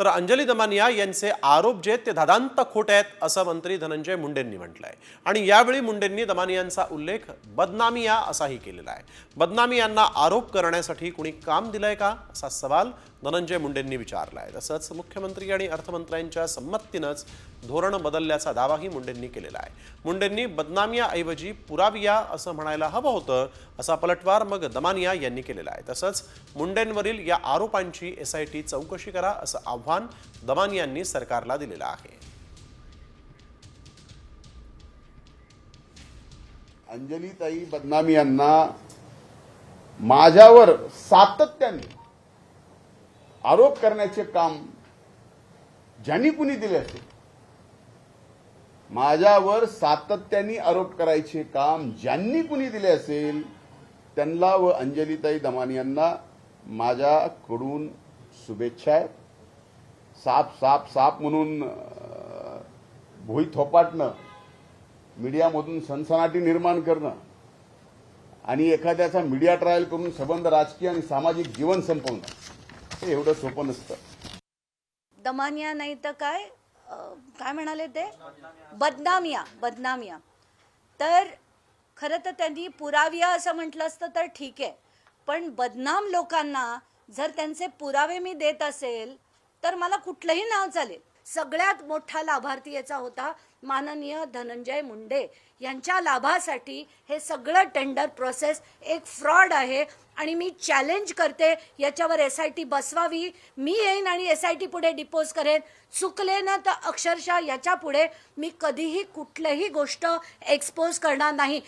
तर अंजली दमानिया यांचे आरोप जे ते दादांत खोटे आहेत असं मंत्री धनंजय मुंडेंनी म्हटलंय। आणि यावेळी मुंडेंनी दमानियांचा उल्लेख बदनामिया असाही केलेला आहे। बदनामियांना आरोप करण्यासाठी कुणी काम दिलंय का असा सवाल धनंजय मुंडेंनी विचारलाय। तसंच मुख्यमंत्री आणि अर्थमंत्र्यांच्या संमतीनंच धोरण बदलल्याचा दावाही मुंडेंनी केलेला आहे। मुंडेंनी बदनामिया ऐवजी पुराविया असं म्हणायला हवं होतं असा पलटवार मग दमानिया यांनी केलेला आहे। तसंच मुंडेंवरील या आरोपांची SIT चौकशी करा असं आव्हान दमानियांनी सरकारला दिलेलं आहे। अंजलीताई बदनामियांना माझ्यावर सातत्याने आरोप करण्याचे काम ज्यांनी कुणी दिले असेल, माझ्यावर सातत्याने आरोप करायचे काम ज्यांनी कुणी दिले असेल त्यांना व अंजलीताई दमानियांना माझ्याकडून शुभेच्छा आहेत। साप साप साप म्हणून भुई थोपाटणं, मीडियामधून सनसनाटी निर्माण करणं आणि एखाद्याचा मीडिया ट्रायल करून संबंध राजकीय आणि सामाजिक जीवन संपवणं हे एवढं सोपं नसतं। दमानिया नाही तर काय म्हणाले ते बदनामिया तर खरं तर त्यांनी पुराविया असं म्हटलं असतं तर ठीक आहे, पण बदनाम लोकांना जर त्यांचे पुरावे मी देत असेल तर मला कुठलंही नाव चालेल। सगळ्यात मोठा लाभार्थी याचा होता माननीय धनंजय मुंडे यांच्या लाभासाठी हे सगळं टेंडर प्रोसेस एक फ्रॉड आहे आणि मी चॅलेंज करते याच्यावर SIT बसवावी। मी येईन आणि SIT पुढे डिपोज करेन। चुकले ना तर अक्षरशः याच्या पुढे मी कधीही कुठलीही गोष्ट एक्सपोज करणार नाही।